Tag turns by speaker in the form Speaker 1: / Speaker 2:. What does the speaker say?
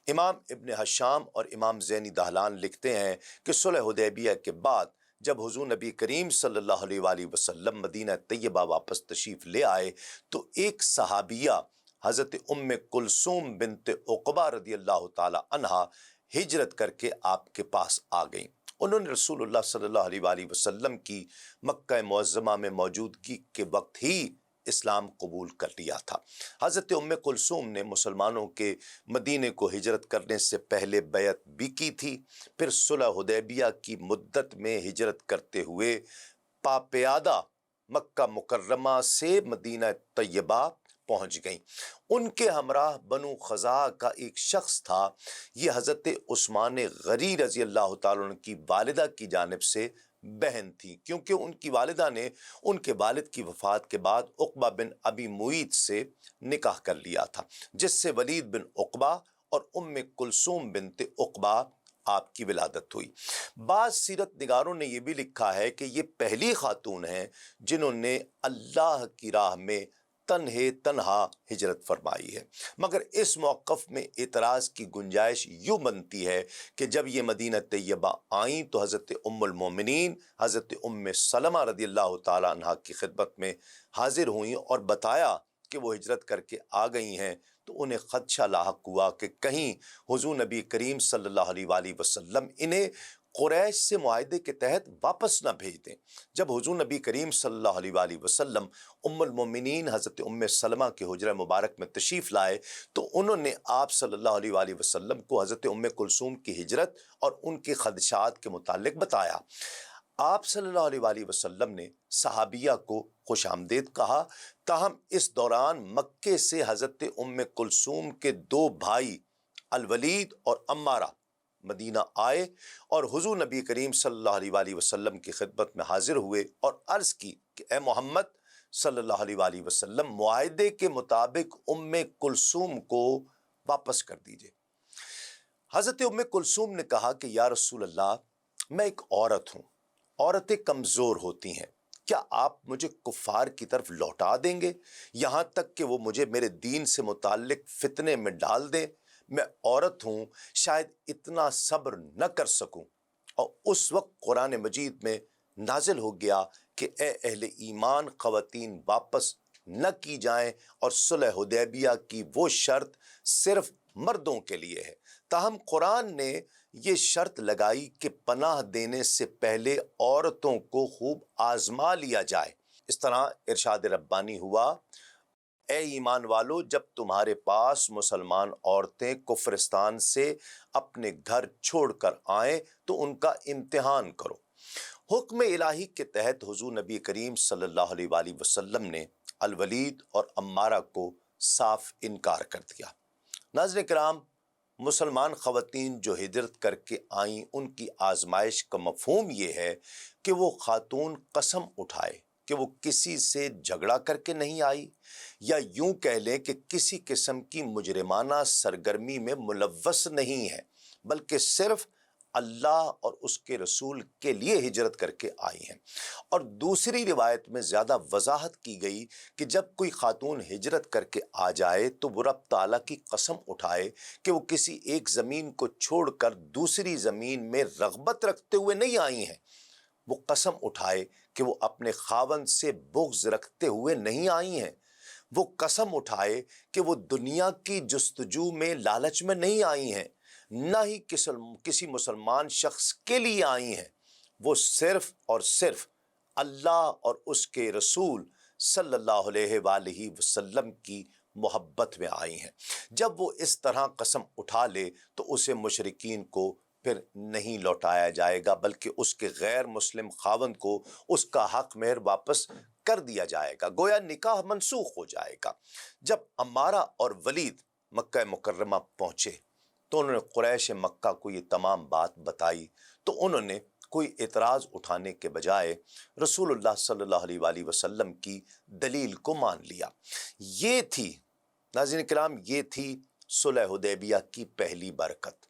Speaker 1: امام ابن حشام اور امام زینی دہلان لکھتے ہیں کہ صلح حدیبیہ کے بعد جب حضور نبی کریم صلی اللہ علیہ وآلہ وسلم مدینہ طیبہ واپس تشریف لے آئے تو ایک صحابیہ حضرت ام کلثوم بنت عقبہ رضی اللہ تعالی عنہا ہجرت کر کے آپ کے پاس آ گئیں۔ انہوں نے رسول اللہ صلی اللہ علیہ وآلہ وسلم کی مکہ معظمہ میں موجودگی کے وقت ہی اسلام قبول کر لیا تھا۔ حضرت ام کلثوم نے مسلمانوں کے مدینے کو ہجرت کرنے سے پہلے بیعت بھی کی تھی، پھر صلح حدیبیہ کی مدت میں ہجرت کرتے ہوئے پاپیادہ مکہ مکرمہ سے مدینہ طیبہ پہنچ گئیں۔ ان کے ہمراہ بنو خزاعہ کا ایک شخص تھا، یہ حضرت عثمان غری رضی اللہ تعالیٰ عنہ کی والدہ کی جانب سے بہن تھی، کیونکہ ان کی والدہ نے ان کے والد کی وفات کے بعد عقبہ بن ابی معیط سے نکاح کر لیا تھا، جس سے ولید بن عقبہ اور ام کلثوم بنت عقبہ آپ کی ولادت ہوئی۔ بعض سیرت نگاروں نے یہ بھی لکھا ہے کہ یہ پہلی خاتون ہیں جنہوں نے اللہ کی راہ میں تنہا ہجرت فرمائی ہے، مگر اس موقف میں اعتراض کی گنجائش یوں بنتی ہے کہ جب یہ مدینہ طیبہ آئیں تو حضرت ام المومنین حضرت ام سلمہ رضی اللہ تعالیٰ عنہ کی خدمت میں حاضر ہوئیں اور بتایا کہ وہ ہجرت کر کے آ گئی ہیں، تو انہیں خدشہ لاحق ہوا کہ کہیں حضور نبی کریم صلی اللہ علیہ وآلہ وسلم انہیں قریش سے معاہدے کے تحت واپس نہ بھیج دیں۔ جب حضور نبی کریم صلی اللہ علیہ وآلہ وسلم ام المومنین حضرت ام سلمہ کے حجرہ مبارک میں تشریف لائے تو انہوں نے آپ صلی اللہ علیہ وآلہ وسلم کو حضرت ام کلثوم کی ہجرت اور ان کے خدشات کے متعلق بتایا۔ آپ صلی اللہ علیہ وآلہ وسلم نے صحابیہ کو خوش آمدید کہا، تاہم اس دوران مکے سے حضرت ام کلثوم کے دو بھائی الولید اور عمارہ مدینہ آئے اور حضور نبی کریم صلی اللہ علیہ وآلہ وسلم کی خدمت میں حاضر ہوئے اور عرض کی کہ اے محمد صلی اللہ علیہ وآلہ وسلم، معاہدے کے مطابق ام کلثوم کو واپس کر دیجئے۔ حضرت ام کلثوم نے کہا کہ یا رسول اللہ، میں ایک عورت ہوں، عورتیں کمزور ہوتی ہیں، کیا آپ مجھے کفار کی طرف لوٹا دیں گے یہاں تک کہ وہ مجھے میرے دین سے متعلق فتنے میں ڈال دیں؟ میں عورت ہوں، شاید اتنا صبر نہ کر سکوں۔ اور اس وقت قرآن مجید میں نازل ہو گیا کہ اے اہل ایمان، خواتین واپس نہ کی جائیں اور صلح حدیبیہ کی وہ شرط صرف مردوں کے لیے ہے۔ تاہم قرآن نے یہ شرط لگائی کہ پناہ دینے سے پہلے عورتوں کو خوب آزما لیا جائے۔ اس طرح ارشاد ربانی ہوا، اے ایمان والو، جب تمہارے پاس مسلمان عورتیں کفرستان سے اپنے گھر چھوڑ کر آئیں تو ان کا امتحان کرو۔ حکم الہی کے تحت حضور نبی کریم صلی اللہ علیہ وآلہ وسلم نے الولید اور عمارہ کو صاف انکار کر دیا۔ ناظرین کرام، مسلمان خواتین جو ہجرت کر کے آئیں، ان کی آزمائش کا مفہوم یہ ہے کہ وہ خاتون قسم اٹھائے کہ وہ کسی سے جھگڑا کر کے نہیں آئی، یا یوں کہہ لیں کہ کسی قسم کی مجرمانہ سرگرمی میں ملوث نہیں ہے، بلکہ صرف اللہ اور اس کے رسول کے لیے ہجرت کر کے آئی ہیں۔ اور دوسری روایت میں زیادہ وضاحت کی گئی کہ جب کوئی خاتون ہجرت کر کے آ جائے تو وہ رب تعالیٰ کی قسم اٹھائے کہ وہ کسی ایک زمین کو چھوڑ کر دوسری زمین میں رغبت رکھتے ہوئے نہیں آئی ہیں، وہ قسم اٹھائے کہ وہ اپنے خاوند سے بغض رکھتے ہوئے نہیں آئی ہیں، وہ قسم اٹھائے کہ وہ دنیا کی جستجو میں لالچ میں نہیں آئی ہیں، نہ ہی کسی مسلمان شخص کے لیے آئی ہیں، وہ صرف اور صرف اللہ اور اس کے رسول صلی اللہ علیہ وآلہ وسلم کی محبت میں آئی ہیں۔ جب وہ اس طرح قسم اٹھا لے تو اسے مشرکین کو پھر نہیں لوٹایا جائے گا، بلکہ اس کے غیر مسلم خاوند کو اس کا حق مہر واپس کر دیا جائے گا، گویا نکاح منسوخ ہو جائے گا۔ جب عمارہ اور ولید مکہ مکرمہ پہنچے تو انہوں نے قریش مکہ کو یہ تمام بات بتائی، تو انہوں نے کوئی اعتراض اٹھانے کے بجائے رسول اللہ صلی اللہ علیہ وآلہ وسلم کی دلیل کو مان لیا۔ یہ تھی ناظرین کرام، یہ تھی صلح حدیبیہ کی پہلی برکت۔